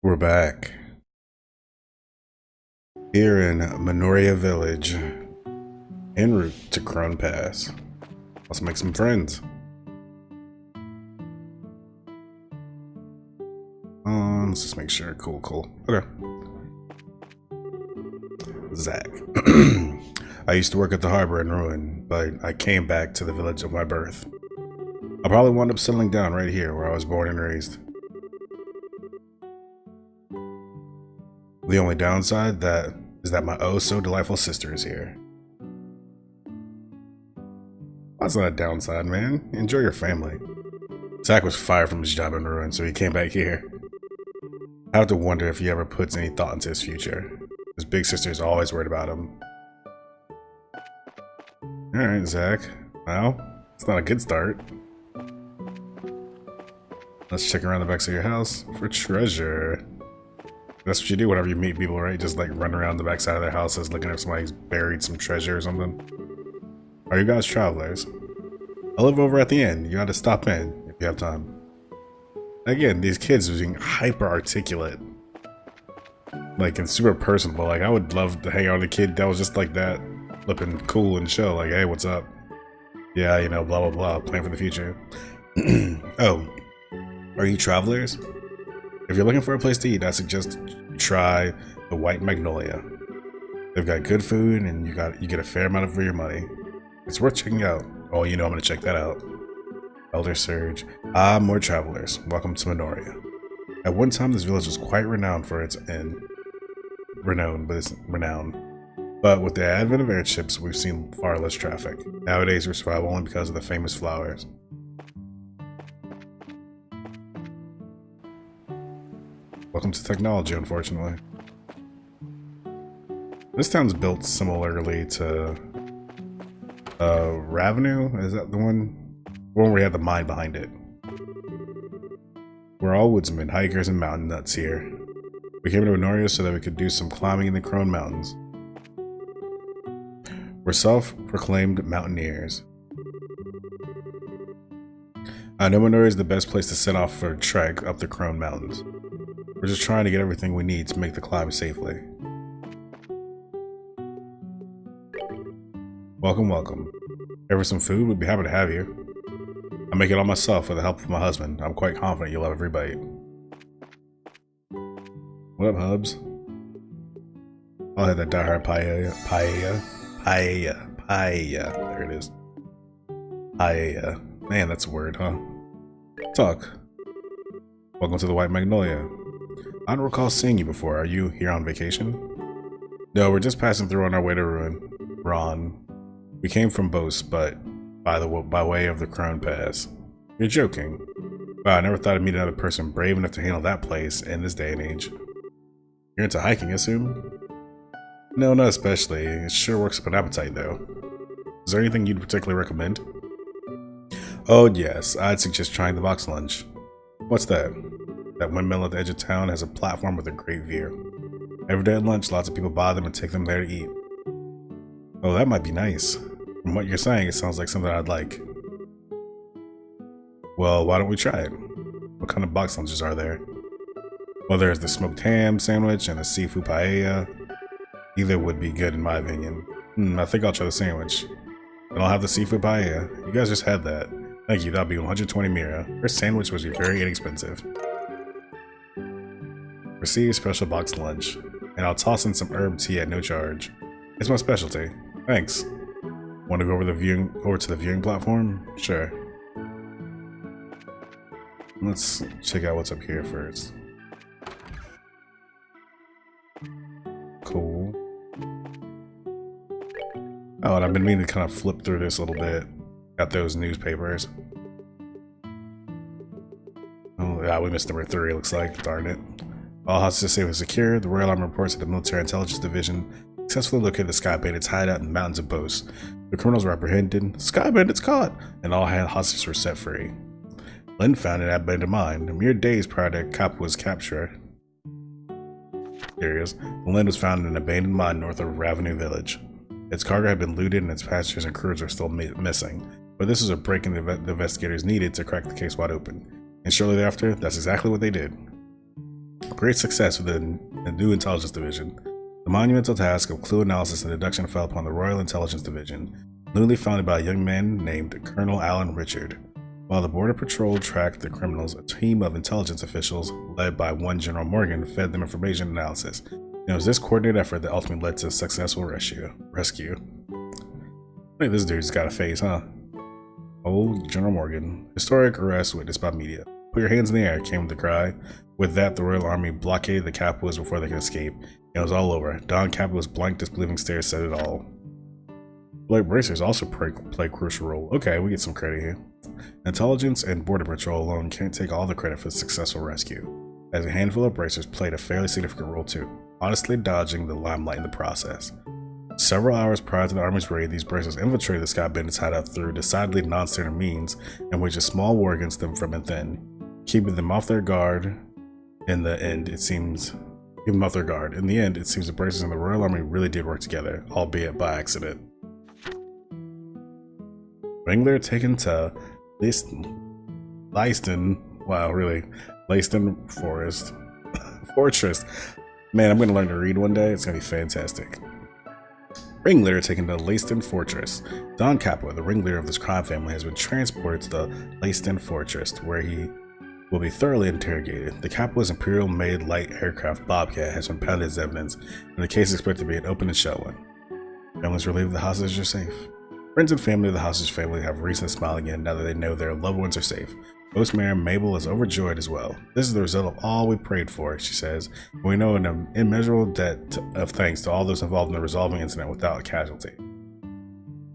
We're back here in Minoria Village, en route to Crone Pass. Let's make some friends. Let's just make sure. Cool. Okay. Zach. I used to work at the harbor in Ruin, but I came back to the village of my birth. I probably wound up settling down right here where I was born and raised. The only downside is that my oh so delightful sister is here. That's not a downside, man. Enjoy your family. Zach was fired from his job in Ruin, so he came back here. I have to wonder if he ever puts any thought into his future. His big sister is always worried about him. Alright, Zach. Well, it's not a good start. Let's check around the backs of your house for treasure. That's what you do whenever you meet people, right? Just like run around the backside of their houses looking if somebody's buried some treasure or something. Are you guys travelers? I live over at the inn. You gotta stop in if you have time. Again, these kids are being hyper articulate. Like, and super personable. Like, I would love to hang out with a kid that was just like that. Looking cool and chill. Like, hey, what's up? Yeah, you know, blah, blah, blah. Plan for the future. Oh. Are you travelers? If you're looking for a place to eat, I suggest try the White Magnolia. They've got good food and you get a fair amount for your money. It's worth checking out. Oh, you know I'm gonna check that out. Elder Surge. Ah, more travelers. Welcome to Minoria. At one time, this village was quite renowned for its inn. Renowned. But with the advent of airships, we've seen far less traffic. Nowadays, we survive only because of the famous flowers. Welcome to technology, unfortunately. This town's built similarly to Ravenue. Is that the one? The one where we had the mine behind it. We're all woodsmen, hikers, and mountain nuts here. We came to Minoria so that we could do some climbing in the Crone Mountains. We're self-proclaimed mountaineers. I know Minoria is the best place to set off for a trek up the Crone Mountains. We're just trying to get everything we need to make the climb safely. Welcome. Ever some food? We'd be happy to have you. I make it all myself with the help of my husband. I'm quite confident you'll love every bite. What up, Hubs? I'll have that diehard paella. There it is. Paella. Man, that's a word, huh? Talk. Welcome to the White Magnolia. I don't recall seeing you before. Are you here on vacation? No, we're just passing through on our way to Ron. We came from Bose, but by way of the Crone Pass. You're joking. Wow, I never thought I'd meet another person brave enough to handle that place in this day and age. You're into hiking, I assume? No, not especially. It sure works up an appetite, though. Is there anything you'd particularly recommend? Oh, yes. I'd suggest trying the box lunch. What's that? That windmill at the edge of town has a platform with a great view. Every day at lunch, lots of people buy them and take them there to eat. Oh, that might be nice. From what you're saying, it sounds like something I'd like. Well, why don't we try it? What kind of box lunches are there? Well, there's the smoked ham sandwich and the seafood paella. Either would be good in my opinion. I think I'll try the sandwich. And I'll have the seafood paella. You guys just had that. Thank you, that'll be 120 Mira. Her sandwich was very inexpensive. Receive special box lunch. And I'll toss in some herb tea at no charge. It's my specialty. Thanks. Want to go over to the viewing platform? Sure. Let's check out what's up here first. Cool. Oh, and I've been meaning to kind of flip through this a little bit. Got those newspapers. Oh, yeah, we missed number 3, looks like. Darn it. All hostages safe and secure. The Royal Army reports that the Military Intelligence Division successfully located the Sky Bandits hideout in the mountains of Bose. The criminals were apprehended, Sky Bandits caught, and all hostages were set free. Lynn found an abandoned mine, a mere days prior to Capua's capture. There he is. Lynn was found in an abandoned mine north of Ravenue Village. Its cargo had been looted and its passengers and crews are still missing, but this was a break in the investigators needed to crack the case wide open. And shortly thereafter, that's exactly what they did. great success within the new intelligence division. The monumental task of clue analysis and deduction fell upon the Royal Intelligence Division, newly founded by a young man named Colonel Alan Richard. While the Border Patrol tracked the criminals, a team of intelligence officials, led by one General Morgan, fed them information analysis. It was this coordinated effort that ultimately led to a successful rescue. Hey, this dude's got a face, huh? Old General Morgan. Historic arrest witnessed by media. Put your hands in the air, came the cry. With that, the Royal Army blockaded the capitals before they could escape. It was all over. Don Capitol's blank, disbelieving stare said it all. Blade bracers also play a crucial role. Okay, we get some credit here. Intelligence and Border Patrol alone can't take all the credit for the successful rescue, as a handful of bracers played a fairly significant role too, honestly dodging the limelight in the process. Several hours prior to the Army's raid, these bracers infiltrated the Scott Bandits hideout through decidedly non-standard means and waged a small war against them from within, keeping them off their guard. In the end, it seems the bracers and the Royal Army really did work together, albeit by accident. Wrangler taken to Leiston Fortress. Man, I'm going to learn to read one day. It's going to be fantastic. Ringleader taken to Leiston Fortress. Don Capua, the ringleader of this crime family, has been transported to the Leiston Fortress, where he will be thoroughly interrogated. The Capua's Imperial-made light aircraft Bobcat has been pounded as evidence, and the case is expected to be an open and shut one. Families relieved the hostages are safe. Friends and family of the hostage family have reason to smile again now that they know their loved ones are safe. Postmayor Mabel is overjoyed as well. This is the result of all we prayed for, she says. And we know an immeasurable debt of thanks to all those involved in the resolving incident without a casualty.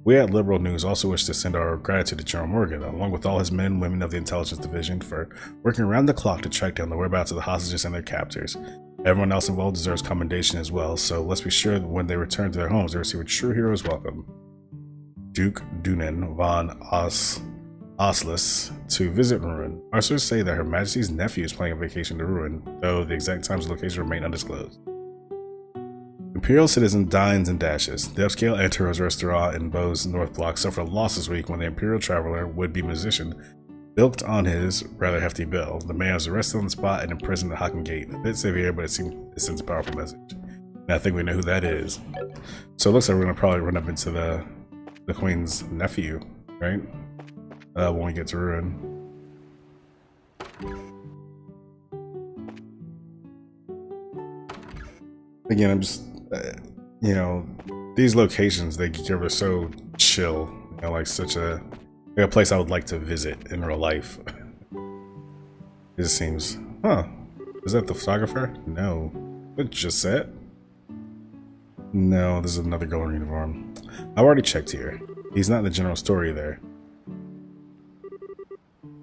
We at Liberal News also wish to send our gratitude to General Morgan, along with all his men and women of the Intelligence Division, for working around the clock to track down the whereabouts of the hostages and their captors. Everyone else involved deserves commendation as well, so let's be sure that when they return to their homes, they receive a true hero's welcome. Duke Dunan von Oslis to visit Ruin. Our sources say that Her Majesty's nephew is planning a vacation to Ruin, though the exact times and location remain undisclosed. Imperial citizen dines and dashes. The upscale Antaros restaurant in Beau's North Block suffered a loss this week when the Imperial traveler, would-be musician, bilked on his rather hefty bill. The man was arrested on the spot and imprisoned at Hocken Gate. A bit severe, but it sends a powerful message. And I think we know who that is. So it looks like we're going to probably run up into the Queen's nephew, right? When we get to Ruin. Again, I'm just, these locations, they give us so chill, like such a place I would like to visit in real life. It just seems, is that the photographer? No. What just said? No, this is another golden uniform. I've already checked here. He's not in the general story there.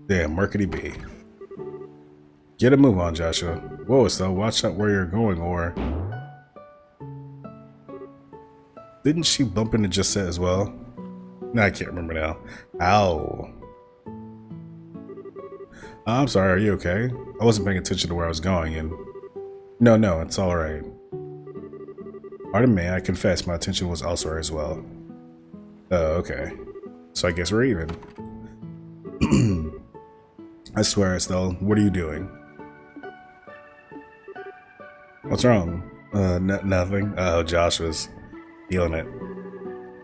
Damn, Mercury B. Get a move on, Joshua. Whoa, so watch out where you're going, or... Didn't she bump into Gisette as well? No, I can't remember now. Ow. I'm sorry, are you okay? I wasn't paying attention to where I was going, and... No, it's alright. Pardon me, I confess my attention was elsewhere as well. Oh, okay. So I guess we're even. I swear, Estelle, what are you doing? What's wrong? Nothing. Oh, Josh was feeling it.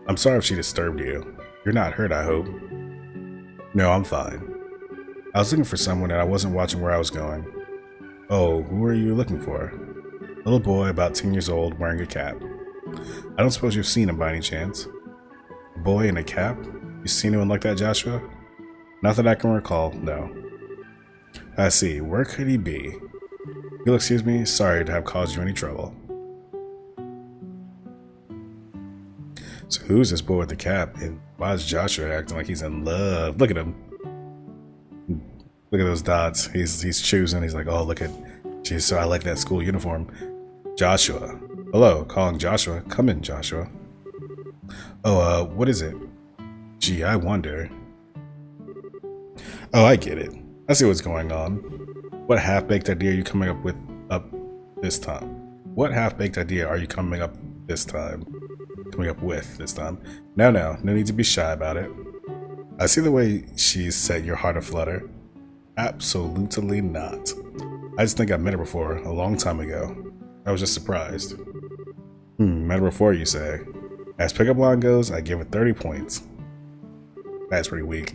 I'm sorry if she disturbed you. You're not hurt, I hope. No, I'm fine. I was looking for someone and I wasn't watching where I was going. Oh, who are you looking for? Little boy, about 10 years old, wearing a cap. I don't suppose you've seen him by any chance? A boy in a cap? You seen anyone like that, Joshua? Not that I can recall, no. I see. Where could he be? You'll excuse me? Sorry to have caused you any trouble. So who's this boy with the cap? And why is Joshua acting like he's in love? Look at him. Look at those dots. He's choosing. He's like, oh, look at... Geez, so I like that school uniform. Joshua. Hello, calling Joshua. Come in, Joshua. Oh, what is it? Gee, I wonder. Oh, I get it. I see what's going on. What half-baked idea are you coming up with this time? What half-baked idea are you coming up with this time? No need to be shy about it. I see the way she's set your heart aflutter. Absolutely not. I just think I met her before, a long time ago. I was just surprised. Met her before, you say? As pickup line goes, I give it 30 points. That's pretty weak.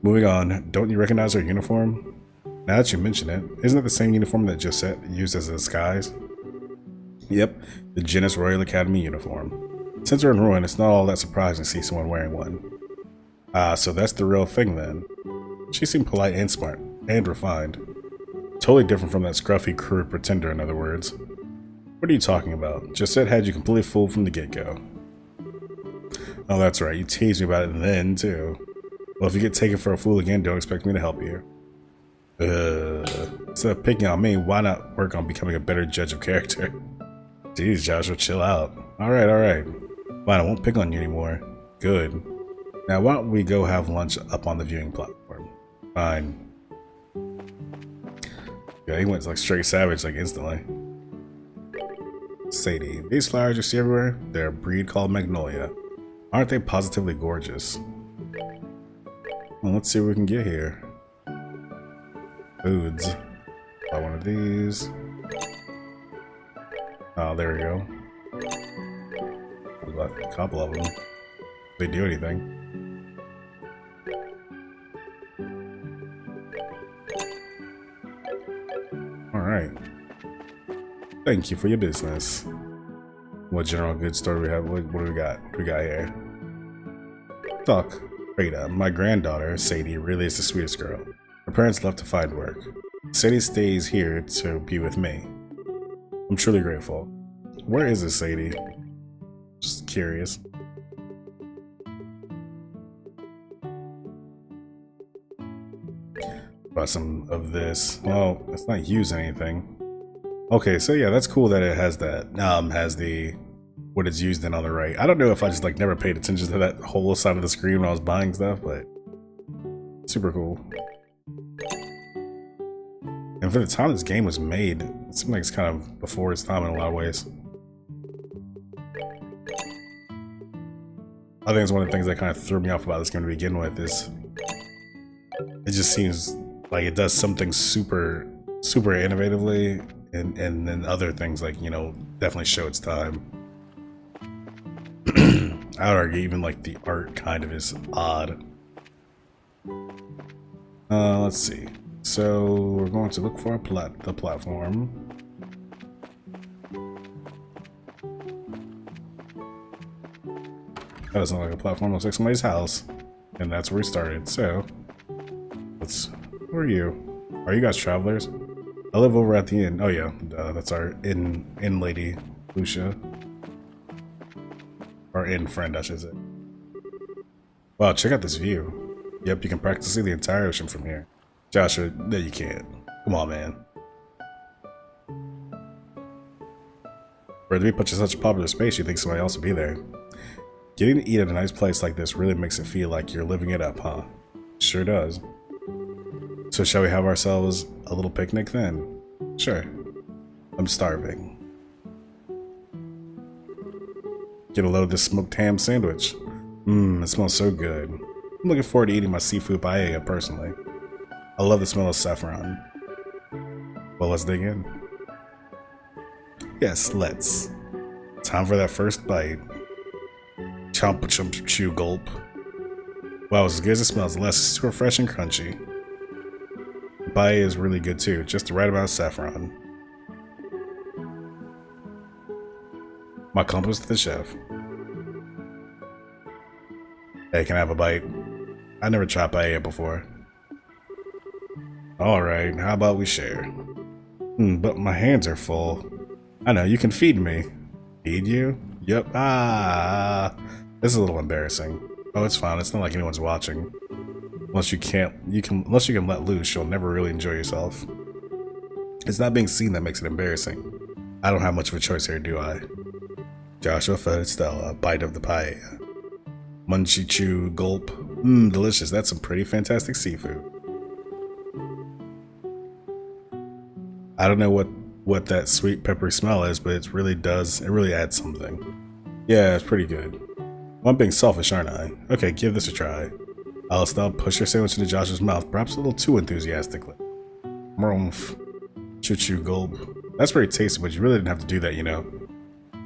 Moving on, don't you recognize her uniform? Now that you mention it, isn't it the same uniform that Josette used as a disguise? Yep, the Genis Royal Academy uniform. Since we're in ruin, it's not all that surprising to see someone wearing one. Ah, so that's the real thing then. She seemed polite and smart, and refined. Totally different from that scruffy, crude pretender, in other words. What are you talking about? Josette had you completely fooled from the get-go. Oh, that's right, you teased me about it then, too. Well, if you get taken for a fool again, don't expect me to help you. Instead of picking on me, why not work on becoming a better judge of character? Jeez, Joshua, chill out. Alright. Fine, I won't pick on you anymore. Good. Now, why don't we go have lunch up on the viewing platform? Fine. Yeah, he went like straight savage, like instantly. Sadie, these flowers you see everywhere, they're a breed called Magnolia. Aren't they positively gorgeous? Well, let's see what we can get here. Foods. Buy one of these. Oh, there we go. I've got a couple of them. They do anything. Alright. Thank you for your business. What general goods store do we have? What do we got? What do we got here? Talk. Freda, my granddaughter, Sadie, really is the sweetest girl. Her parents left to find work. Sadie stays here to be with me. I'm truly grateful. Where is this Sadie? Just curious. Buy some of this. Well, it's not using anything. Okay, so yeah, that's cool that it has that. Has the what it's used in on the right. I don't know if I just like never paid attention to that whole side of the screen when I was buying stuff, but super cool. And for the time this game was made, it seems like it's kind of before its time in a lot of ways. I think it's one of the things that kind of threw me off about this game to begin with is it just seems like it does something super innovatively, and then other things like, you know, definitely show its time. I would argue even like the art kind of is odd. Let's see. So we're going to look for the platform. That doesn't look like a platform, it looks like somebody's house. And that's where we started, so who are you? Are you guys travelers? I live over at the inn. Oh yeah, that's our inn lady, Lucia. Our inn friend, I should say. Wow, check out this view. Yep, you can practically see the entire ocean from here. Joshua, no you can't. Come on, man. For it to be put in such a popular space, you think somebody else would be there. Getting to eat at a nice place like this really makes it feel like you're living it up, huh? Sure does. So shall we have ourselves a little picnic then? Sure. I'm starving. Get a load of this smoked ham sandwich. It smells so good. I'm looking forward to eating my seafood paella personally. I love the smell of saffron. Well, let's dig in. Yes, let's. Time for that first bite. Chomp, chomp, chew, gulp. Wow, as good as it smells, the less it's super fresh and crunchy. The paella is really good too, just the right amount of saffron. My compliments to the chef. Hey, can I have a bite? I never tried paella before. Alright, how about we share? But my hands are full. I know, you can feed me. Feed you? Yep. This is a little embarrassing. Oh, it's fine. It's not like anyone's watching. Unless you can let loose, you'll never really enjoy yourself. It's not being seen that makes it embarrassing. I don't have much of a choice here, do I? Joshua fed Stella a bite of the paella. Munchie chew gulp. Delicious. That's some pretty fantastic seafood. I don't know what that sweet peppery smell is, but it really adds something. Yeah, it's pretty good. Well, I'm being selfish, aren't I? Okay, give this a try. Alice, now push your sandwich into Josh's mouth, perhaps a little too enthusiastically. Mrumph. Choo-choo gulp. That's very tasty, but you really didn't have to do that, you know.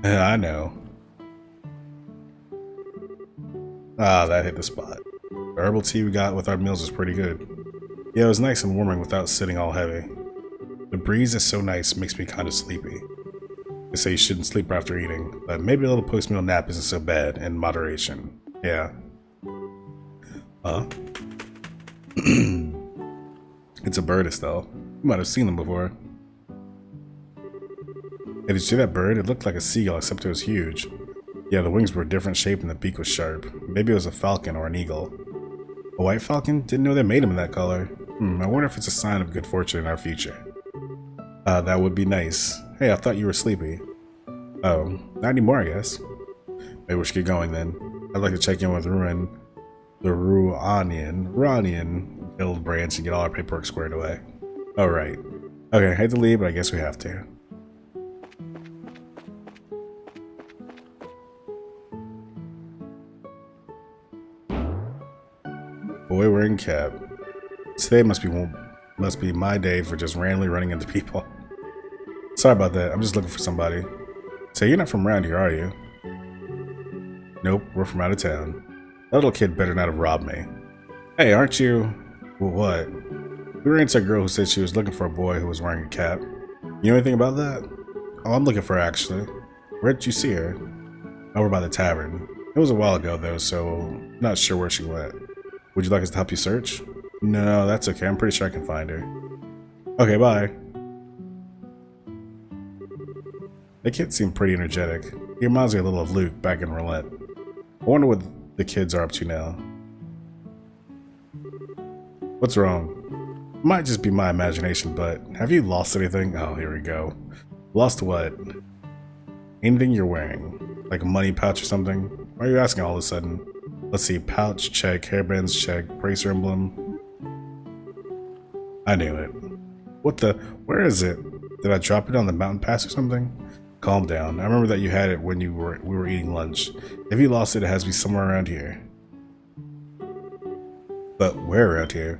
I know. Ah, that hit the spot. The herbal tea we got with our meals is pretty good. Yeah, it was nice and warming without sitting all heavy. The breeze is so nice, makes me kind of sleepy. They say you shouldn't sleep after eating, but maybe a little post-meal nap isn't so bad, in moderation. Yeah. Huh? It's a bird, Estelle. You might have seen them before. Hey, did you see that bird? It looked like a seagull, except it was huge. Yeah, the wings were a different shape and the beak was sharp. Maybe it was a falcon or an eagle. A white falcon? Didn't know they made them in that color. I wonder if it's a sign of good fortune in our future. That would be nice. Hey, I thought you were sleepy. Oh, not anymore, I guess. Maybe we should get going then. I'd like to check in with the Ruanian Guild branch and get all our paperwork squared away. Oh, right. Okay, I hate to leave, but I guess we have to. Boy wearing cap. Today must be my day for just randomly running into people. Sorry about that. I'm just looking for somebody. Say, you're not from around here, are you? Nope, we're from out of town. That little kid better not have robbed me. Hey, aren't you? Well, what? We ran into a girl who said she was looking for a boy who was wearing a cap. You know anything about that? Oh, I'm looking for her, actually. Where did you see her? Over by the tavern. It was a while ago, though, so not sure where she went. Would you like us to help you search? No, that's okay. I'm pretty sure I can find her. Okay, bye. The kid seemed pretty energetic. He reminds me a little of Luke back in Roulette. I wonder what the kids are up to now. What's wrong? It might just be my imagination, but have you lost anything? Oh, here we go. Lost what? Anything you're wearing? Like a money pouch or something? Why are you asking all of a sudden? Let's see, pouch, check, hairbands, check, bracer emblem. I knew it. What the? Where is it? Did I drop it on the mountain pass or something? Calm down. I remember that you had it when we were eating lunch. If you lost it, it has to be somewhere around here. But where around here?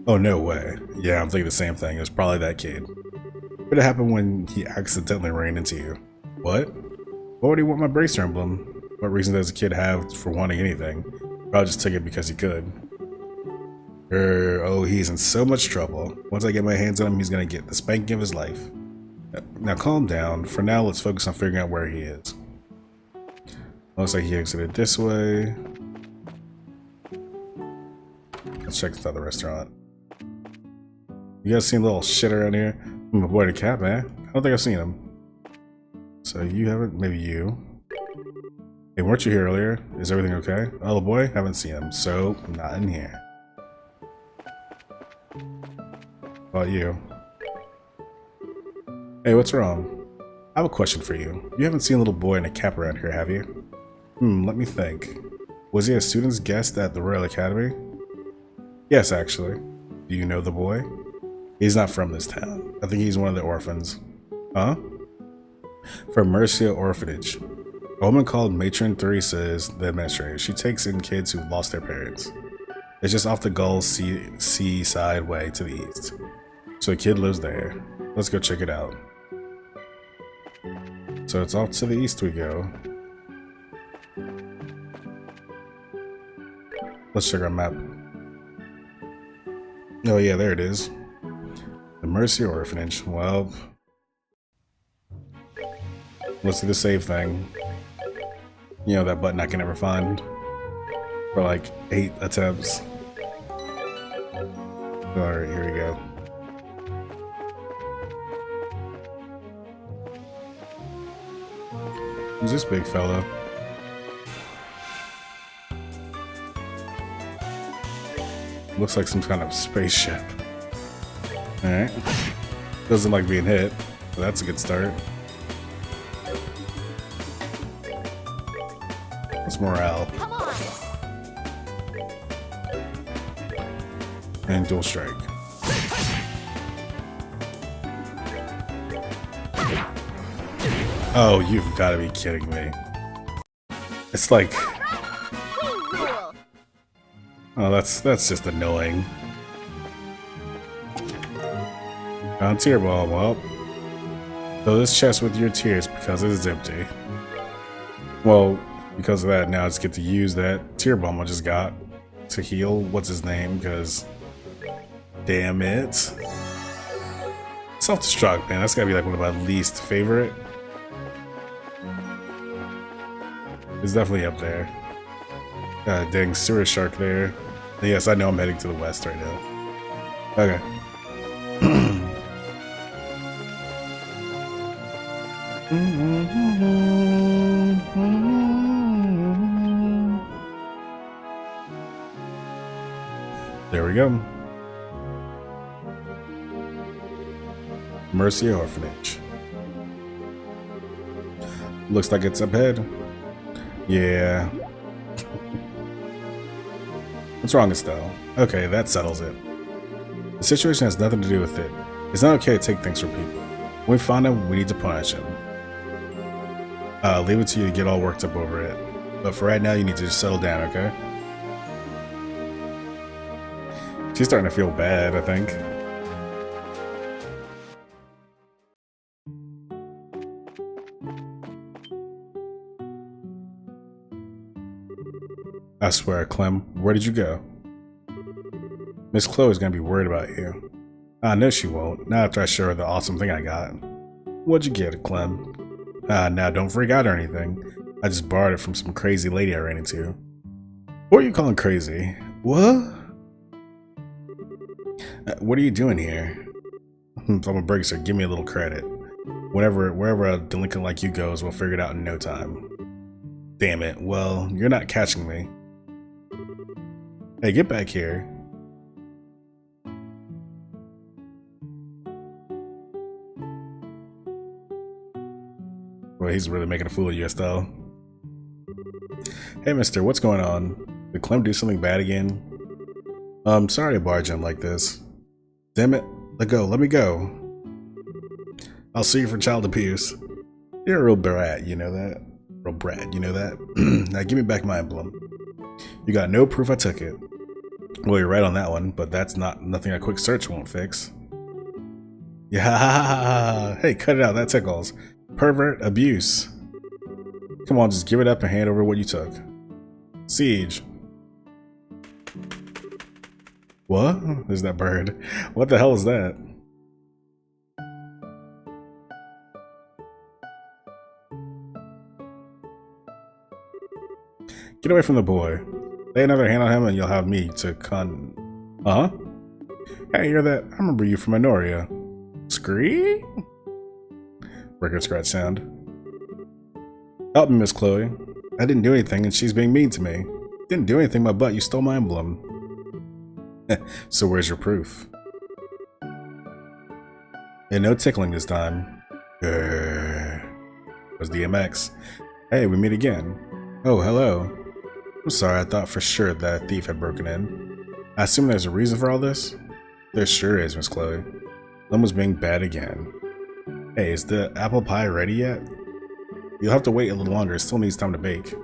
Oh, no way. Yeah, I'm thinking the same thing. It was probably that kid. What would happen when he accidentally ran into you? What? Why would he want my bracer emblem? What reason does a kid have for wanting anything? Probably just took it because he could. Oh, he's in so much trouble. Once I get my hands on him, he's gonna get the spanking of his life. Now calm down. For now, let's focus on figuring out where he is. Looks like he exited this way. Let's check this other restaurant. You guys seen a little shit around here? I'm avoiding cat, man. I don't think I've seen him. So you haven't? Maybe you. Hey, weren't you here earlier? Is everything okay? Oh, the boy? Haven't seen him, so not in here. How about you? Hey, what's wrong? I have a question for you. You haven't seen a little boy in a cap around here, have you? Let me think. Was he a student's guest at the Royal Academy? Yes, actually. Do you know the boy? He's not from this town. I think he's one of the orphans. Huh? From Mercia Orphanage. A woman called Matron Theresa is the administrator. She takes in kids who've lost their parents. It's just off the Gull seaside way to the east. So a kid lives there. Let's go check it out. So it's off to the east we go. Let's check our map. Oh yeah, there it is. The Mercia Orphanage. Well, let's do the save thing. You know, that button I can never find. For like 8 attempts. Alright, here we go. Who's this big fella? Looks like some kind of spaceship. Alright. Doesn't like being hit, so that's a good start. What's morale? Come on. And dual strike. Oh, you've got to be kidding me. It's like... Oh, that's just annoying. Tear bomb, well. Fill this chest with your tears because it is empty. Well, because of that, now I just get to use that tear bomb I just got to heal what's his name, because damn it. Self-destruct, man, that's gotta be like one of my least favorite. It's definitely up there. God dang, sewer shark there. Yes, I know I'm heading to the west right now. Okay. There we go. Mercy Orphanage. Looks like it's up ahead. Yeah. What's wrong, Estelle? Okay, that settles it. The situation has nothing to do with it. It's not okay to take things from people. When we find him, we need to punish him. Leave it to you to get all worked up over it. But for right now, you need to just settle down, okay? She's starting to feel bad, I think. I swear, Clem, where did you go? Miss Chloe's gonna be worried about you. I know she won't, not after I show her the awesome thing I got. What'd you get, Clem? Now don't freak out or anything. I just borrowed it from some crazy lady I ran into. What are you calling crazy? What? What are you doing here? If I'm a breaker, give me a little credit. Wherever a delinquent like you goes, we'll figure it out in no time. Damn it, well, you're not catching me. Hey, get back here. Well, he's really making a fool of you, Estelle. Hey, mister, what's going on? Did Clem do something bad again? Sorry to barge in like this. Damn it, let me go. I'll sue you for child abuse. You're a real brat, you know that? Real brat, you know that? Now give me back my emblem. You got no proof I took it. Well, you're right on that one, but that's nothing a quick search won't fix. Yeah, hey, cut it out, that tickles. Pervert abuse. Come on, just give it up and hand over what you took. Siege. What? There's that bird. What the hell is that? Get away from the boy. Lay another hand on him and you'll have me to Huh? Hey, you're that. I remember you from Minoria. Scree? Record scratch sound. Help me, Miss Chloe. I didn't do anything and she's being mean to me. Didn't do anything, my butt. You stole my emblem. So where's your proof? And no tickling this time. Was DMX. Hey, we meet again. Oh, hello. I'm sorry, I thought for sure that a thief had broken in. I assume there's a reason for all this? There sure is, Miss Chloe. Clem was being bad again. Hey, is the apple pie ready yet? You'll have to wait a little longer, it still needs time to bake.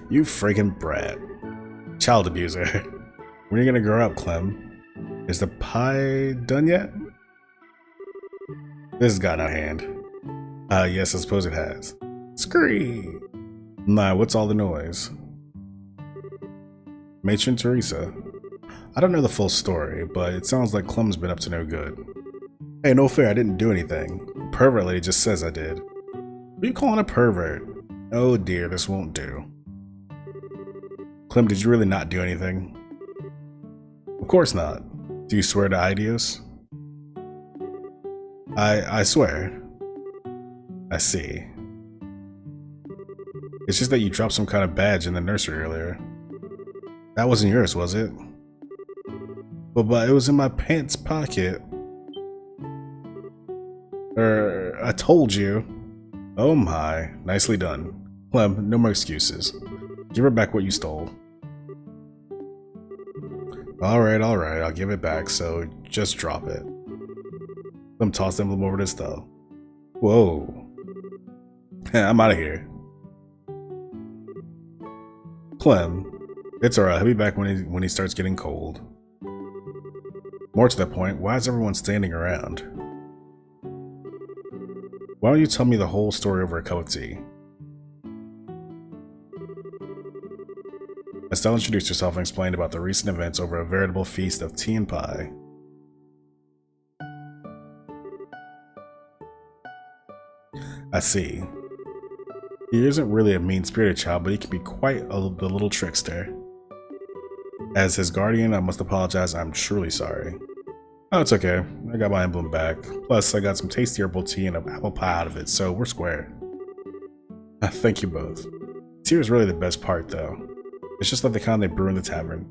You freaking brat. Child abuser. When are you gonna grow up, Clem? Is the pie done yet? This has gotten out of hand. Yes, I suppose it has. Scree! Nah, what's all the noise? Matron Teresa. I don't know the full story, but it sounds like Clem's been up to no good. Hey, no fair, I didn't do anything. The pervert lady just says I did. What are you calling a pervert? Oh dear, this won't do. Clem, did you really not do anything? Of course not. Do you swear to Idios? I swear. I see. It's just that you dropped some kind of badge in the nursery earlier. That wasn't yours, was it? But it was in my pants pocket. I told you. Oh my, nicely done. Clem, no more excuses. Give her back what you stole. Alright, I'll give it back, so just drop it. Clem tossed the emblem over to Estelle. Whoa. I'm out of here. Clem, it's alright, he'll be back when he starts getting cold. More to the point, why is everyone standing around? Why don't you tell me the whole story over a cup of tea? Estelle introduced herself and explained about the recent events over a veritable feast of tea and pie. I see. He isn't really a mean-spirited child, but he can be quite the little trickster. As his guardian, I must apologize. I'm truly sorry. Oh, it's okay. I got my emblem back. Plus, I got some tasty herbal tea and an apple pie out of it, so we're square. Thank you both. Tea is really the best part, though. It's just like the kind they brew in the tavern.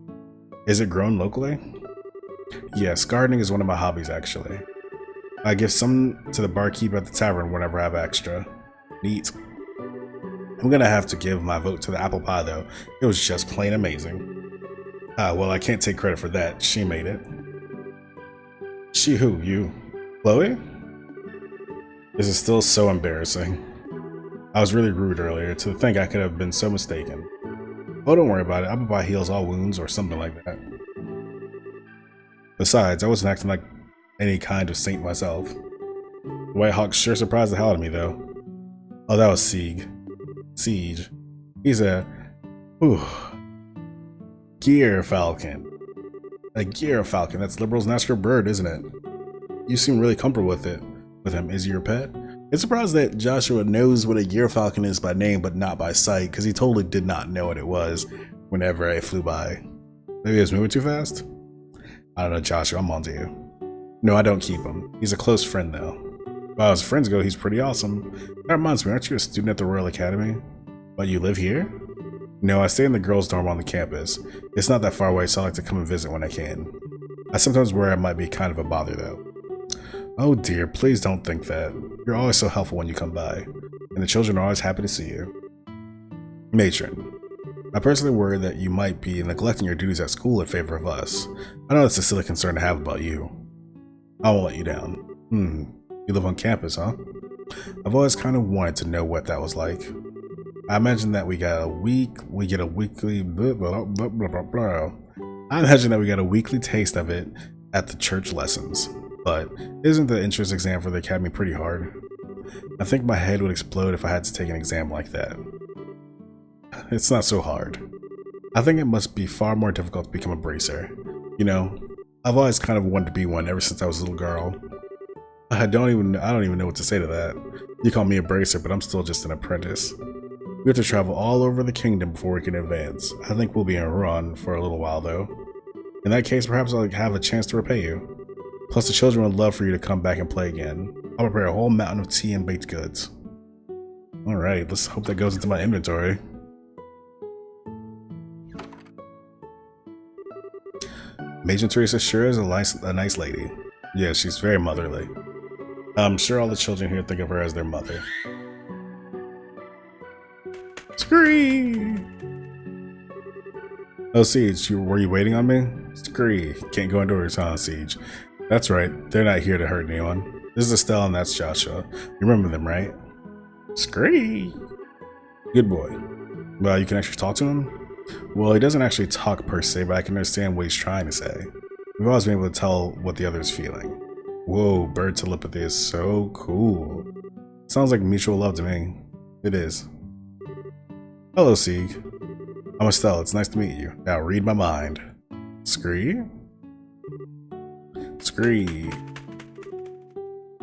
Is it grown locally? Yes, gardening is one of my hobbies, actually. I give some to the barkeep at the tavern whenever I have extra. Neat. I'm gonna have to give my vote to the apple pie, though. It was just plain amazing. Well, I can't take credit for that. She made it. She who? You? Chloe? This is still so embarrassing. I was really rude earlier. To think I could have been so mistaken. Oh, don't worry about it. Apple pie heals all wounds or something like that. Besides, I wasn't acting like any kind of saint myself. The White Hawk sure surprised the hell out of me, though. Oh, that was Siege. He's a... Gear Falcon. A Gear Falcon. That's Liberal's natural bird, isn't it? You seem really comfortable with it. With him. Is he your pet? It's surprised that Joshua knows what a Gear Falcon is by name, but not by sight, because he totally did not know what it was whenever I flew by. Maybe I was moving too fast? I don't know, Joshua. I'm onto you. No, I don't keep him. He's a close friend, though. Well, as friends go, he's pretty awesome. That reminds me, aren't you a student at the Royal Academy? But you live here? No, I stay in the girls' dorm on the campus. It's not that far away, so I like to come and visit when I can. I sometimes worry I might be kind of a bother, though. Oh dear, please don't think that. You're always so helpful when you come by, and the children are always happy to see you. Matron, I personally worry that you might be neglecting your duties at school in favor of us. I know that's a silly concern to have about you. I won't let you down. You live on campus, huh? I've always kind of wanted to know what that was like. I imagine that we get a weekly I imagine that we got a weekly taste of it at the church lessons. But isn't the entrance exam for the academy pretty hard? I think my head would explode if I had to take an exam like that. It's not so hard. I think it must be far more difficult to become a bracer. You know, I've always kind of wanted to be one ever since I was a little girl. I don't even know what to say to that. You call me a bracer, but I'm still just an apprentice. We have to travel all over the kingdom before we can advance. I think we'll be in Rouen for a little while, though. In that case, perhaps I'll have a chance to repay you. Plus, the children would love for you to come back and play again. I'll prepare a whole mountain of tea and baked goods. Alright, let's hope that goes into my inventory. Major Teresa sure is a nice lady. Yeah, she's very motherly. I'm sure all the children here think of her as their mother. Scree! Oh, Siege, were you waiting on me? Scree, can't go indoors, huh, Siege? That's right, they're not here to hurt anyone. This is Estelle and that's Joshua. You remember them, right? Scree! Good boy. Well, you can actually talk to him? Well, he doesn't actually talk per se, but I can understand what he's trying to say. We've always been able to tell what the other is feeling. Whoa, bird telepathy is so cool. Sounds like mutual love to me. It is. Hello, Sieg. I'm Estelle, it's nice to meet you. Now read my mind. Scree? Scree.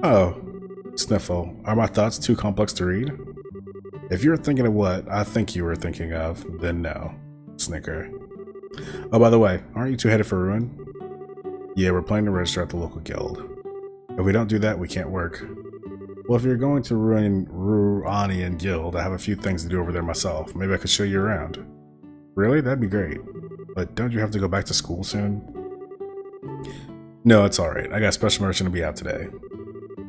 Oh. Sniffle. Are my thoughts too complex to read? If you're thinking of what I think you were thinking of, then no. Snicker. Oh, by the way, aren't you two headed for Rouen? Yeah, we're planning to register at the local guild. If we don't do that, we can't work. Well, if you're going to Ruanian Guild, I have a few things to do over there myself. Maybe I could show you around. Really? That'd be great. But don't you have to go back to school soon? No, it's alright. I got special merchant to be out today.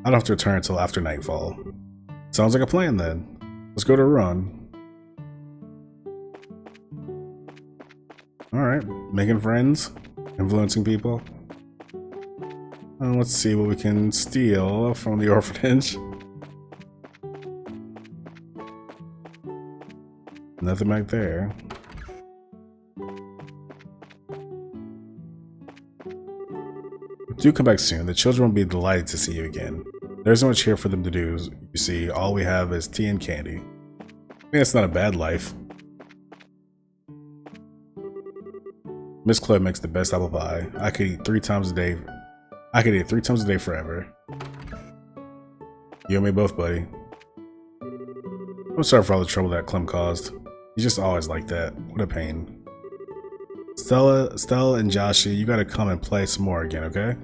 I don't have to return until after nightfall. Sounds like a plan then. Let's go to Rouen. Alright, making friends, influencing people. Let's see what we can steal from the orphanage. Nothing back there. Do come back soon. The children will be delighted to see you again. There's so much here for them to do. You see, all we have is tea and candy. I mean, it's not a bad life. Miss Chloe makes the best apple pie. I could eat 3 times a day. I could eat 3 times a day forever. You and me both, buddy. I'm sorry for all the trouble that Clem caused. He's just always like that. What a pain. Stella, and Joshie, you gotta come and play some more again, okay?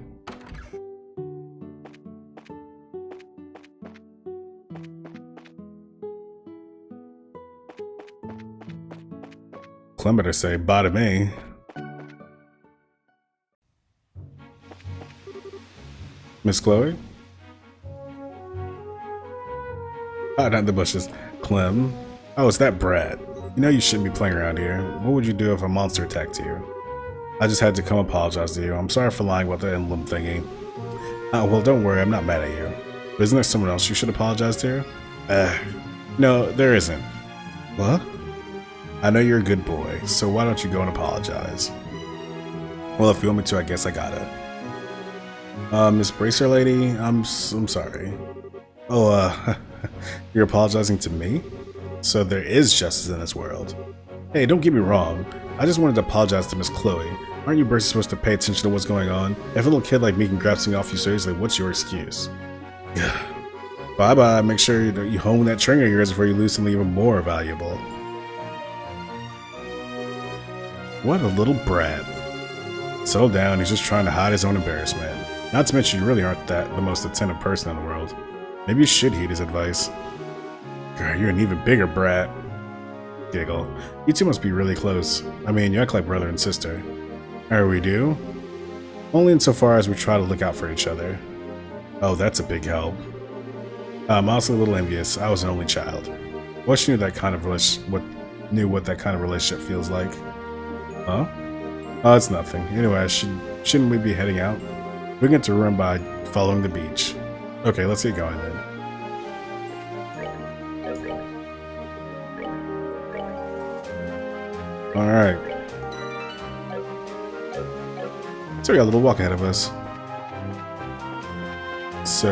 Clem better say bye to me. Miss Chloe? Ah, not the bushes. Clem. Oh, it's that brat. You know you shouldn't be playing around here. What would you do if a monster attacked you? I just had to come apologize to you. I'm sorry for lying about the emblem thingy. Well, don't worry, I'm not mad at you. But isn't there someone else you should apologize to? No, there isn't. What? I know you're a good boy, so why don't you go and apologize? Well, if you want me to, I guess I gotta. Miss Bracer lady, I'm sorry. Oh, you're apologizing to me? So there is justice in this world. Hey, don't get me wrong. I just wanted to apologize to Miss Chloe. Aren't you birds supposed to pay attention to what's going on? If a little kid like me can grab something off you seriously, what's your excuse? Bye-bye. Make sure you hone that trigger of yours before you lose something even more valuable. What a little brat. Settle down, he's just trying to hide his own embarrassment. Not to mention you really aren't the most attentive person in the world. Maybe you should heed his advice. Girl, you're an even bigger brat. Giggle. You two must be really close. I mean, you act like brother and sister. Or we do? Only insofar as we try to look out for each other. Oh, that's a big help. I'm also a little envious. I was an only child. Wish you knew that kind of what that kind of relationship feels like. Huh? Oh, it's nothing. Anyway, shouldn't we be heading out? We can get to Ruin by following the beach. Okay, let's get going then. Alright. So we got a little walk ahead of us. So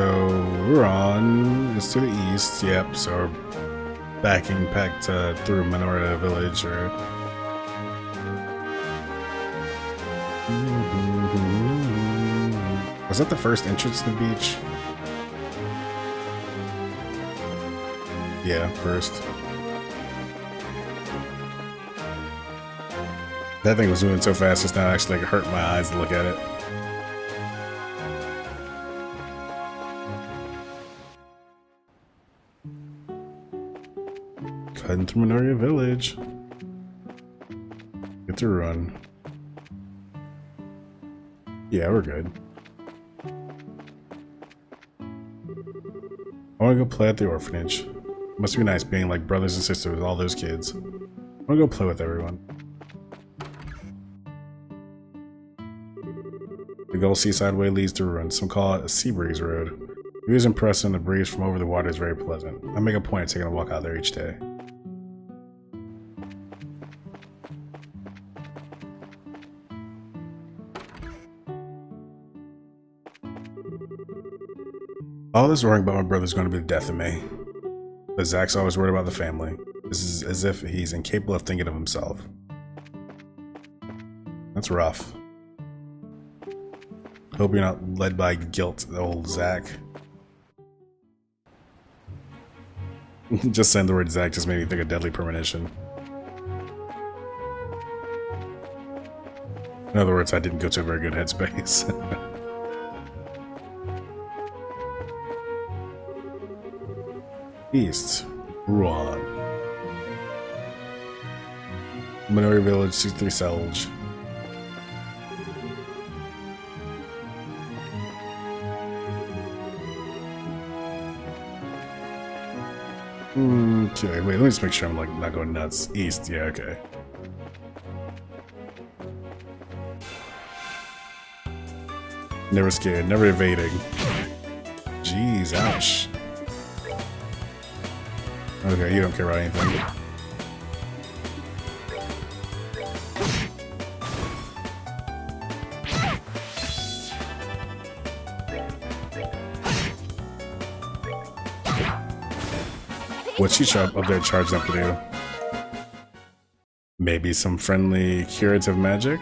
we're on. It's to the east. Yep. So we're backing back through Menorah Village, or. Was that the first entrance to the beach? Yeah, first. That thing was moving so fast it's not actually like hurt my eyes to look at it. Heading through Menorah Village. Get to run. Yeah, we're good. I want to go play at the orphanage. Must be nice being like brothers and sisters with all those kids. I want to go play with everyone. The Gold Seaside Way leads to ruins. Some call it a sea breeze road. The view is impressive and the breeze from over the water is very pleasant. I make a point of taking a walk out there each day. All this worrying about my brother's going to be the death of me. But Zach's always worried about the family. This is as if he's incapable of thinking of himself. That's rough. Hope you're not led by guilt, old Zach. Just saying the word Zach just made me think of Deadly Premonition. In other words, I didn't go to a very good headspace. East. Ruan. Menorah Village, C3 Selge. Okay, wait, let me just make sure I'm like not going nuts. East, yeah, okay. Never scared, never evading. Jeez, ouch. Okay, you don't care about anything. What's she up there charged up to do? Maybe some friendly curative magic?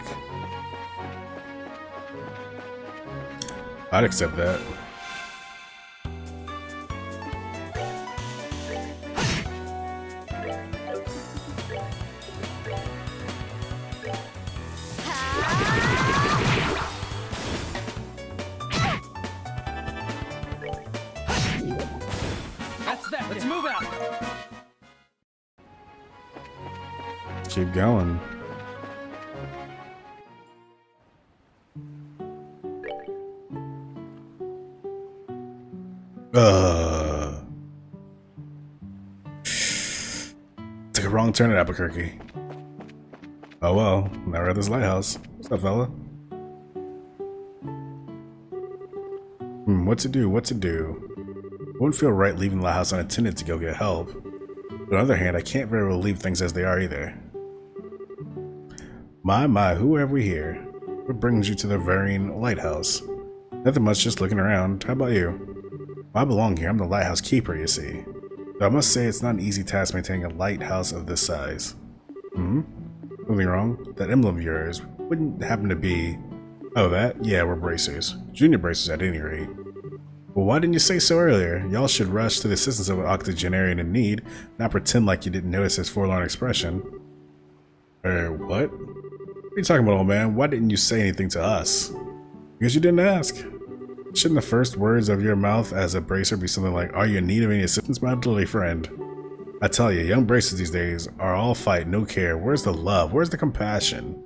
I'd accept that. Let's move out. Keep going. Took a wrong turn at Albuquerque. Oh well, now we're at this lighthouse. What's up, fella? What to do? What to do? Wouldn't feel right leaving the lighthouse unattended to go get help. But on the other hand, I can't very well leave things as they are either. My, who have we here? What brings you to the Varian Lighthouse? Nothing much, just looking around. How about you? Well, I belong here. I'm the lighthouse keeper, you see. Though I must say it's not an easy task maintaining a lighthouse of this size. Something wrong? That emblem of yours wouldn't happen to be... Oh, that? Yeah, we're bracers. Junior bracers at any rate. Well, why didn't you say so earlier? Y'all should rush to the assistance of an octogenarian in need, not pretend like you didn't notice his forlorn expression. What? What are you talking about, old man? Why didn't you say anything to us? Because you didn't ask. Shouldn't the first words of your mouth as a bracer be something like, are you in need of any assistance, my elderly friend? I tell you, young bracers these days are all fight, no care. Where's the love? Where's the compassion?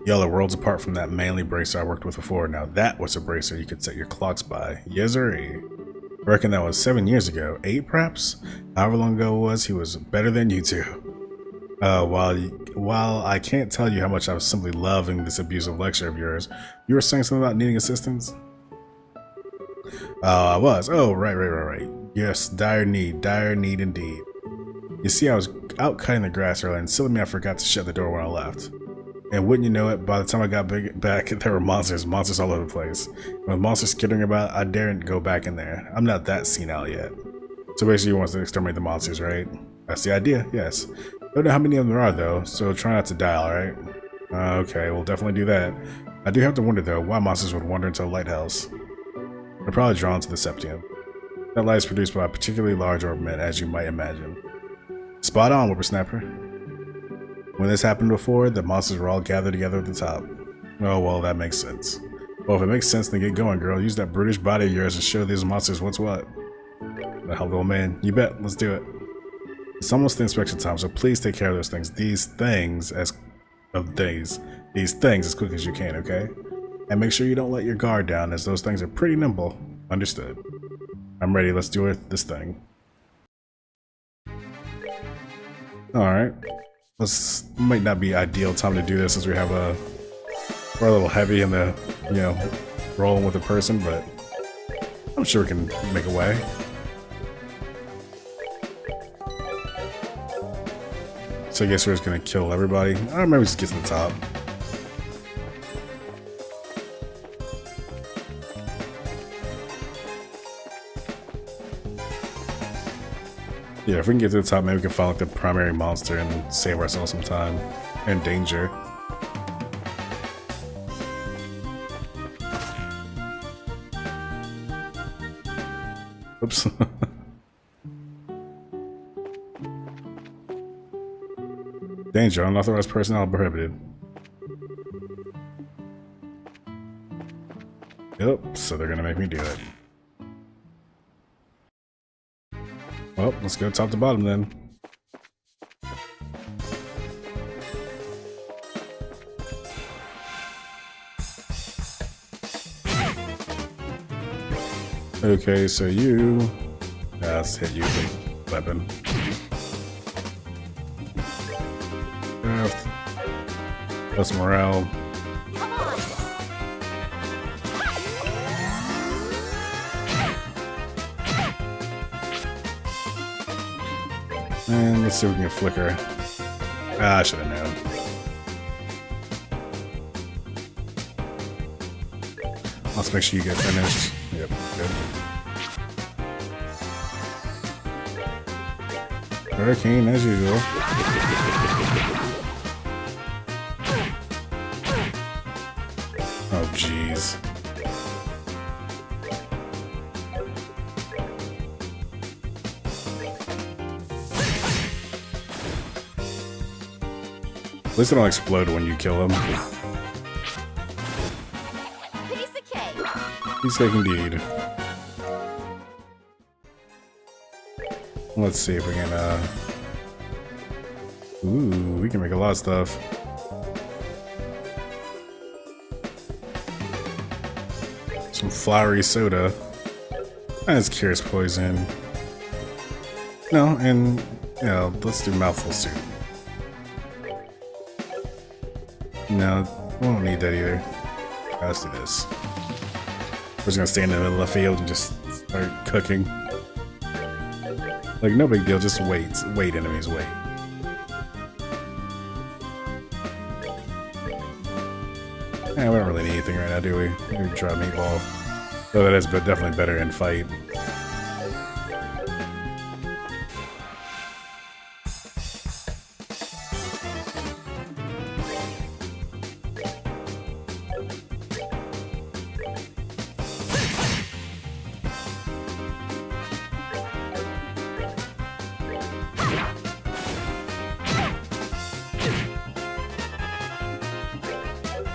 Y'all are worlds apart from that manly bracer I worked with before. Now that was a bracer you could set your clocks by. Yes, sir. Reckon that was 7 years ago. 8 perhaps? However long ago it was, he was better than you two. While I can't tell you how much I was simply loving this abusive lecture of yours, you were saying something about needing assistance? I was. Oh, right. Yes, dire need indeed. You see, I was out cutting the grass earlier, and silly me, I forgot to shut the door when I left. And wouldn't you know it, by the time I got back, there were monsters all over the place. When monsters skittering about, I daren't go back in there. I'm not that senile yet. So basically, you want to exterminate the monsters, right? That's the idea, yes. Don't know how many of them there are, though, so try not to die, alright? Okay, we'll definitely do that. I do have to wonder, though, why monsters would wander into a lighthouse. They're probably drawn to the Septium. That light is produced by a particularly large orbment, as you might imagine. Spot on, whippersnapper. When this happened before, the monsters were all gathered together at the top. Oh, well, that makes sense. Well, if it makes sense, then get going, girl. Use that brutish body of yours to show these monsters what's what. The hell, old man. You bet. Let's do it. It's almost the inspection time, so please take care of those things. These things as quick as you can, okay? And make sure you don't let your guard down, as those things are pretty nimble. Understood. I'm ready. Let's do this thing. Alright. This might not be ideal time to do this, since we're a little heavy in the, rolling with a person, but I'm sure we can make a way. So I guess we're just gonna kill everybody. Or maybe just get to the top. Yeah, if we can get to the top, maybe we can find like the primary monster and save ourselves some time and danger. Oops. Danger, unauthorized personnel prohibited. Yep, so they're gonna make me do it. Well, let's go top to bottom then. Okay, so you... let's hit you with a weapon. Plus morale. And let's see if we can flicker. I should have known. Let's make sure you get finished. Yep, good. Hurricane as usual. Oh, jeez. At least they don't explode when you kill them. Piece of cake. Piece of cake indeed. Let's see if we can, ooh, we can make a lot of stuff. Some flowery soda. That's curious poison. No, and, yeah, let's do mouthful soup. No, we don't need that either. Let's do this. We're just gonna stand in the middle of the field and just start cooking. Like, no big deal, just wait. Wait, enemies, wait. Yeah, we don't really need anything right now, do we? Maybe try meatball. Though that is definitely better in fight.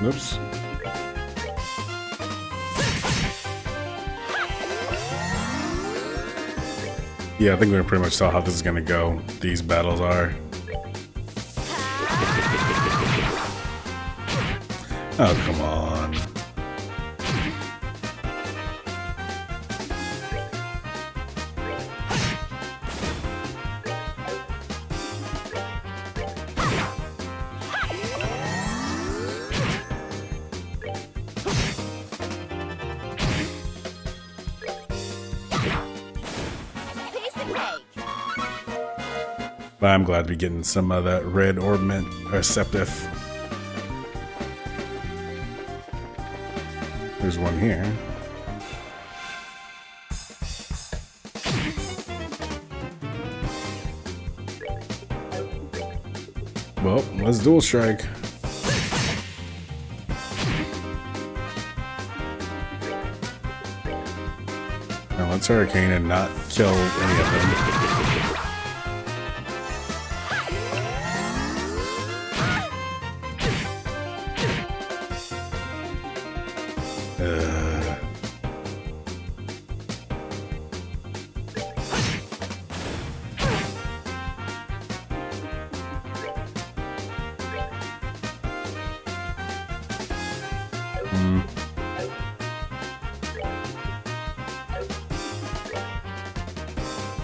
Oops. Yeah, I think we pretty much saw how this is gonna go. These battles are. Oh, come on. But I'm glad to be getting some of that red ornament or septif. There's one here. Well, let's dual strike. Now let's hurricane and not kill any of them. Hmm.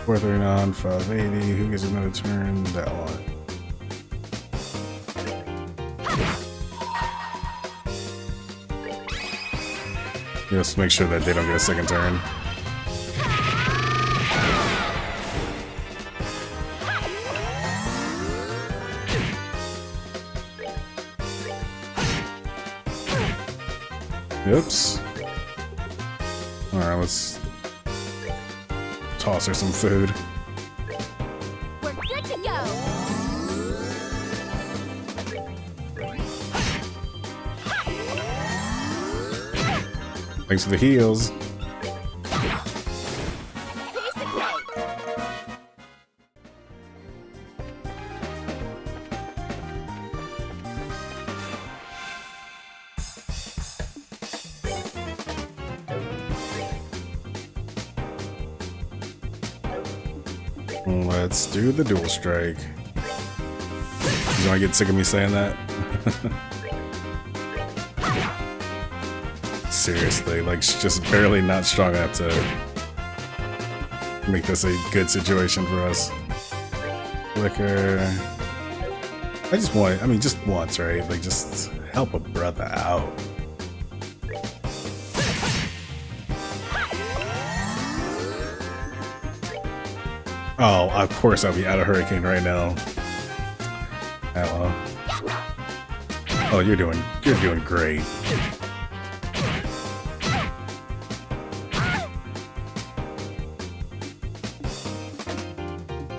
439, 580. Who gets another turn? That one. Just make sure that they don't get a second turn. Oops. Alright, let's toss her some food. We're good to go. Thanks for the heals. Piece of cake. Let's do the dual strike. You wanna get sick of me saying that? Seriously, like, she's just barely not strong enough to make this a good situation for us. Flicker. I just want, I mean, just once, right? Like, just help a brother out. Oh, of course I'll be out of hurricane right now. Hello. Oh, you're doing great.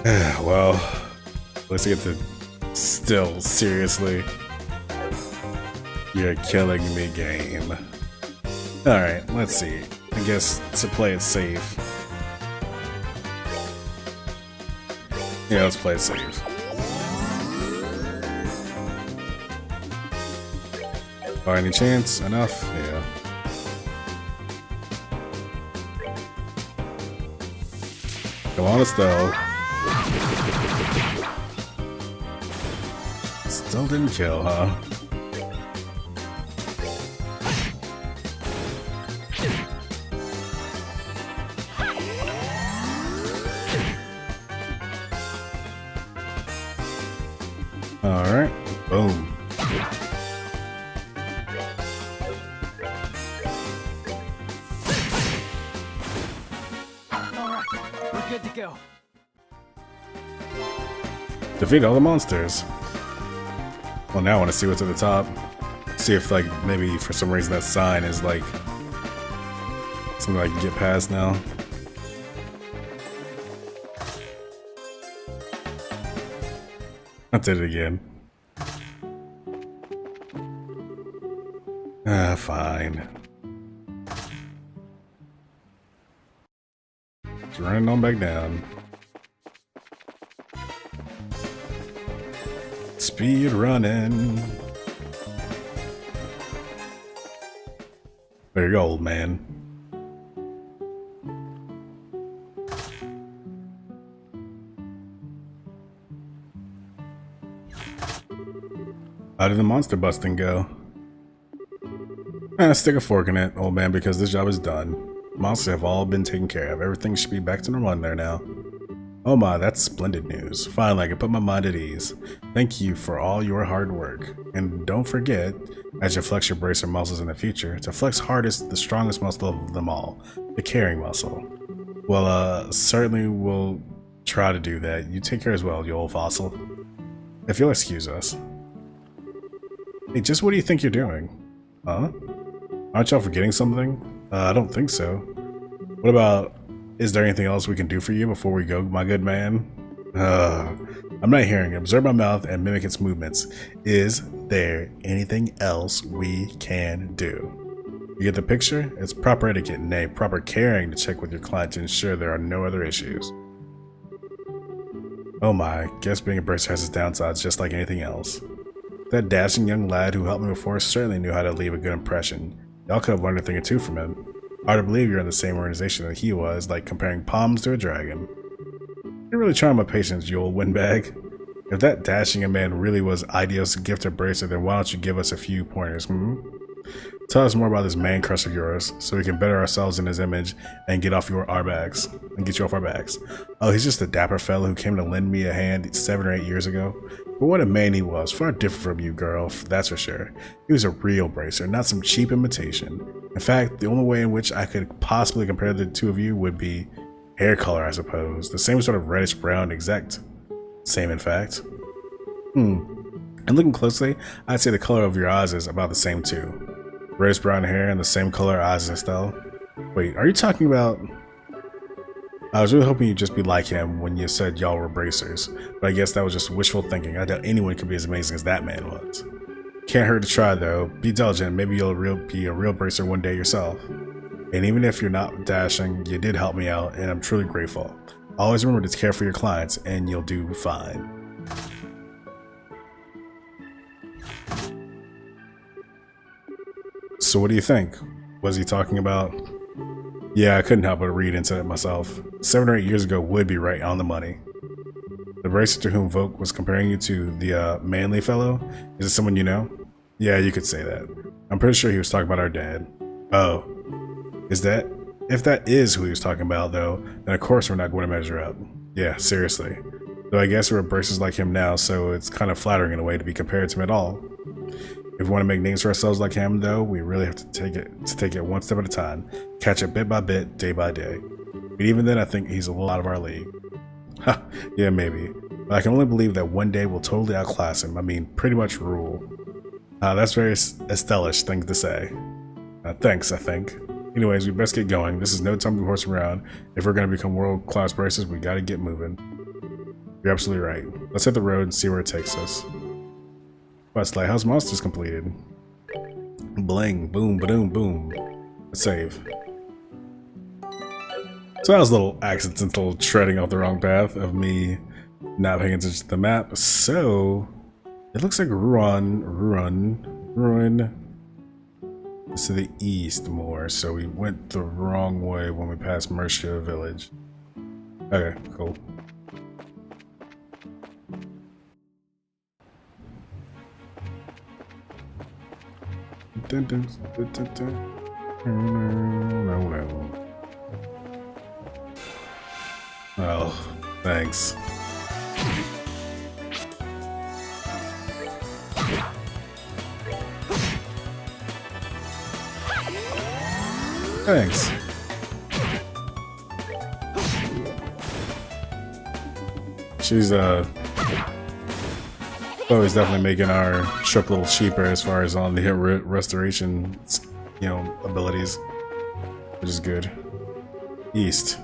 Well, let's get to still seriously. You're killing me, game. Alright, let's see. I guess to play it safe. Yeah, let's play it safe. By any chance? Enough? Yeah. Come on, Estelle. Still didn't kill, huh? Alright, boom. Alright, we're good to go. Defeat all the monsters. Well, now I want to see what's at the top. See if, like, maybe for some reason that sign is, like, something I can get past now. I did it again. Ah, fine. Just running on back down. Speed running. There you go, old man. How did the monster busting go? Stick a fork in it, old man, because this job is done. Monsters have all been taken care of. Everything should be back to normal in there now. Oh my, that's splendid news. Finally, I can put my mind at ease. Thank you for all your hard work. And don't forget, as you flex your bracer muscles in the future, to flex hardest, the strongest muscle of them all, the carrying muscle. Well, certainly we'll try to do that. You take care as well, you old fossil. If you'll excuse us. Hey, just what do you think you're doing? Huh? Aren't y'all forgetting something? I don't think so. What about, is there anything else we can do for you before we go, my good man? I'm not hearing. Observe my mouth and mimic its movements. Is there anything else we can do? You get the picture? It's proper etiquette, nay, proper caring to check with your client to ensure there are no other issues. Oh my, guess being a bracer has its downsides just like anything else. That dashing young lad who helped me before certainly knew how to leave a good impression. Y'all could have learned a thing or two from him. Hard to believe you're in the same organization that he was, like comparing palms to a dragon. You're really trying my patience, you old windbag. If that dashing young man really was Ideos' gift of bracer, then why don't you give us a few pointers, Tell us more about this man crush of yours, so we can better ourselves in his image and get off our backs. Oh, he's just a dapper fellow who came to lend me a hand 7 or 8 years ago. But what a man he was, far different from you, girl, that's for sure. He was a real bracer, not some cheap imitation. In fact, the only way in which I could possibly compare the two of you would be hair color, I suppose. The same sort of reddish brown, exact same in fact. And looking closely, I'd say the color of your eyes is about the same too. Reddish brown hair and the same color eyes and style. Wait, are you talking about... I was really hoping you'd just be like him when you said y'all were bracers, but I guess that was just wishful thinking. I doubt anyone could be as amazing as that man was. Can't hurt to try though. Be diligent, maybe you'll be a real bracer one day yourself. And even if you're not dashing, you did help me out, and I'm truly grateful. Always remember to care for your clients, and you'll do fine. So what do you think? Was he talking about... Yeah, I couldn't help but read into it myself. 7 or 8 years ago would be right on the money. The bracer to whom Volk was comparing you to, the manly fellow, is it someone you know? Yeah, you could say that. I'm pretty sure he was talking about our dad. Oh. Is that? If that is who he was talking about, though, then of course we're not going to measure up. Yeah, seriously. Though I guess we're bracers like him now, so it's kind of flattering in a way to be compared to him at all. If we want to make names for ourselves like him, though, we really have to take it one step at a time, catch it bit by bit, day by day. But even then, I think he's a little out of our league. Ha, yeah, maybe. But I can only believe that one day we'll totally outclass him. I mean, pretty much rule. That's very Estelle-ish thing to say. Thanks, I think. Anyways, we best get going. This is no time to horse around. If we're going to become world-class bracers, we gotta get moving. You're absolutely right. Let's hit the road and see where it takes us. Quest Lighthouse Monsters completed. Bling, boom, ba-doom, boom. Let's save. So that was a little accidental treading off the wrong path of me not paying attention to the map. So it looks like Ruin is to the east more. So we went the wrong way when we passed Mercia Village. Okay, cool. Dun, dun, dun, dun, dun. No. Oh, thanks. Thanks. She's Chloe's definitely making our trip a little cheaper as far as on the restoration, you know, abilities, which is good. East.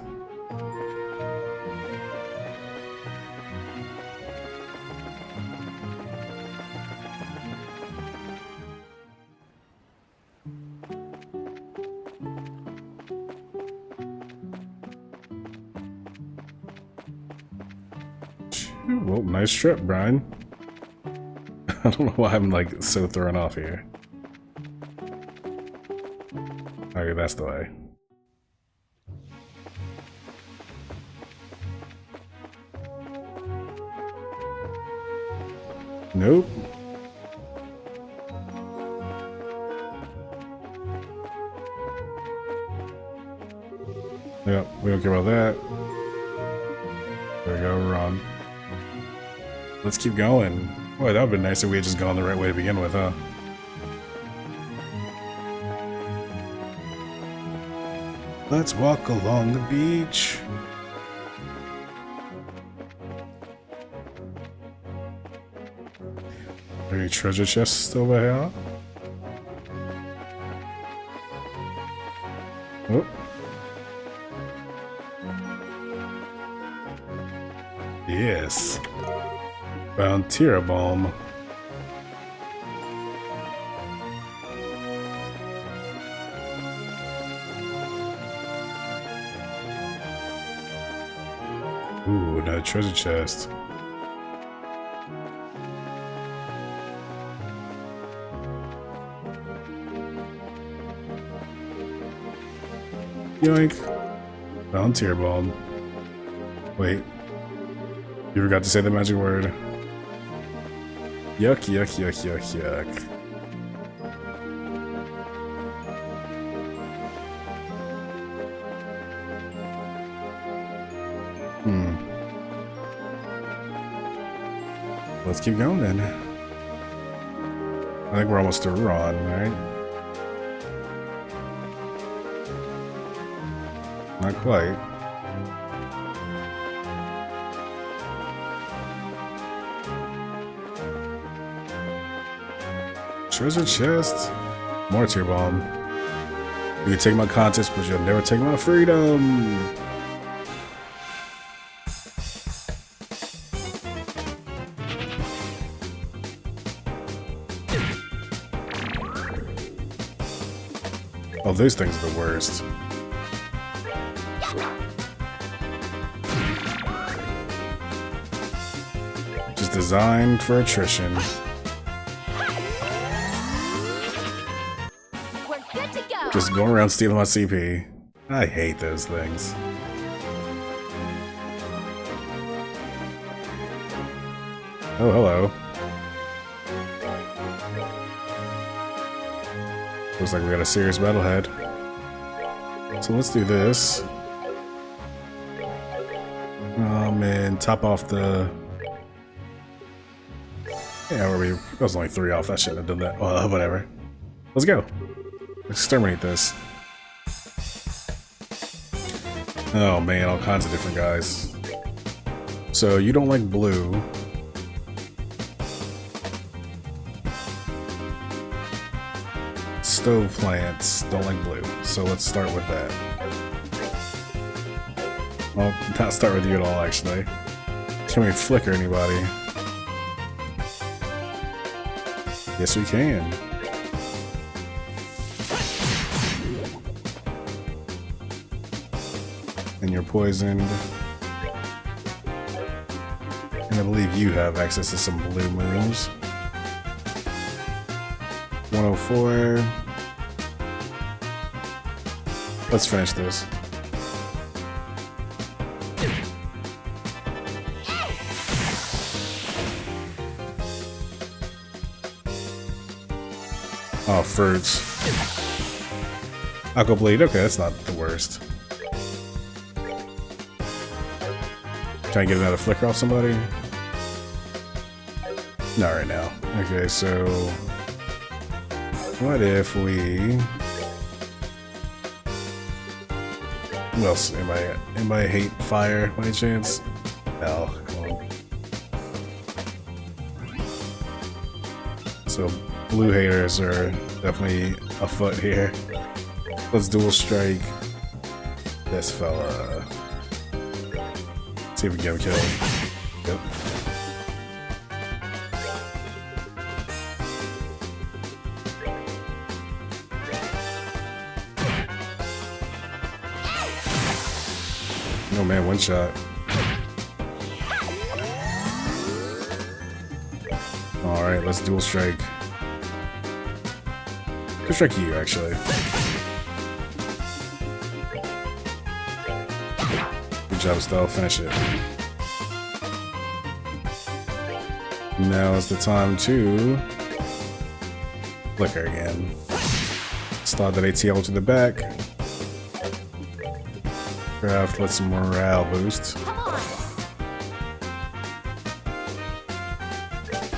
Well, nice trip, Brian. I don't know why I'm like so thrown off here. Okay, that's the way. Nope. Yep, we don't care about that. There we go, we're on. Let's keep going. Boy, that would have been nice if we had just gone the right way to begin with, huh? Let's walk along the beach. Are any treasure chests over here? Oh. Yes. Found Tirabalm. Ooh, another treasure chest. Yoink. Found Tirabalm. Wait. You forgot to say the magic word. Yuck, yuck, yuck, yuck, yuck. Let's keep going then. I think we're almost to Ron, right? Not quite. Treasure chest. More Tirabalm. You can take my contest, but you'll never take my freedom. Oh, those things are the worst. Just designed for attrition. We're good to go. Just going around stealing my CP. I hate those things. Oh, hello. Looks like we got a serious battle ahead. So let's do this. And top off the... Yeah, that was only 3 off. I shouldn't have done that. Well, whatever. Let's go. Exterminate this. Oh man, all kinds of different guys. So you don't like blue. Stove plants don't like blue. So let's start with that. Well, not start with you at all, actually. Can we flicker anybody? Yes, we can. And you're poisoned. And I believe you have access to some blue moves. 104. Let's finish this. Oh, fruits. Aqua Bleed. Okay, that's not the worst. Try and get another flicker off somebody? Not right now. Okay, so what if we? What else? Anybody hate fire by any chance? No, come on. So blue haters are definitely afoot here. Let's dual strike this fella. See if we can get him killed. Yep. Oh man, one shot. Alright, let's dual strike. Dual strike you, actually. Good job, Estelle. Finish it. Now is the time to flicker again. Start that ATL to the back. Craft, let some morale boost. Come on.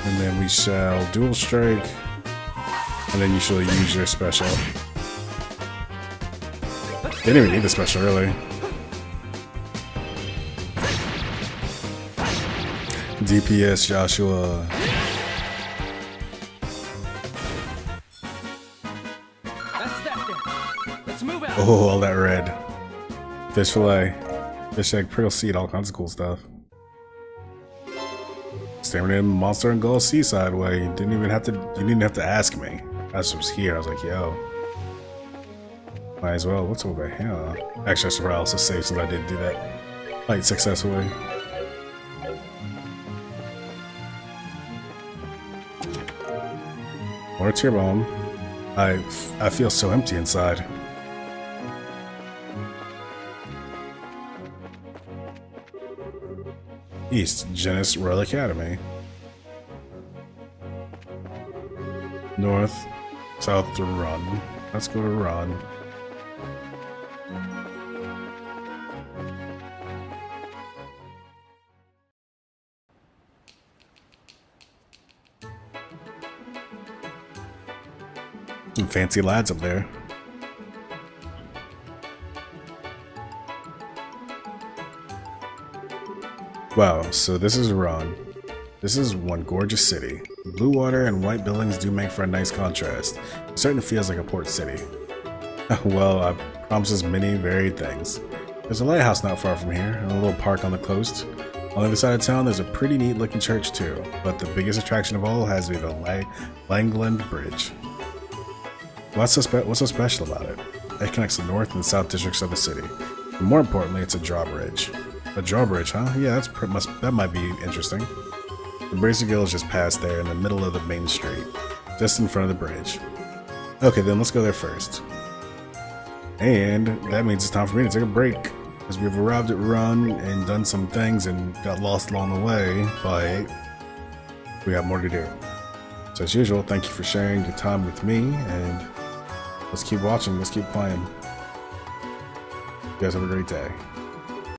And then we shall dual strike. And then you shall use your special. They didn't even need the special, really. DPS Joshua. That's that then. Let's move out. Oh, all that red. Fish fillet, fish egg, prickle seed, all kinds of cool stuff. Stamina monster and Gull Seaside way. You didn't have to ask me. I just was here. I was like, yo. Might as well. What's over here? Actually, I should probably also save since I did do that fight successfully. Water tear bomb. I feel so empty inside. East, Genis Royal Academy. North, south to Run. Let's go to Run. Some fancy lads up there. Wow, so this is Ron. This is one gorgeous city. Blue water and white buildings do make for a nice contrast. It certainly feels like a port city. Well, I promises many varied things. There's a lighthouse not far from here, and a little park on the coast. On the other side of town, there's a pretty neat looking church too, but the biggest attraction of all has to be the Langland Bridge. What's so special about it? It connects the north and south districts of the city. And more importantly, it's a drawbridge. A drawbridge, huh? Yeah, that might be interesting. The Bracer Guild is just past there in the middle of the main street, just in front of the bridge. Okay, then let's go there first. And that means it's time for me to take a break, because we've arrived at Run and done some things and got lost along the way, but we got more to do. So as usual, thank you for sharing your time with me, and let's keep watching, let's keep playing. You guys have a great day.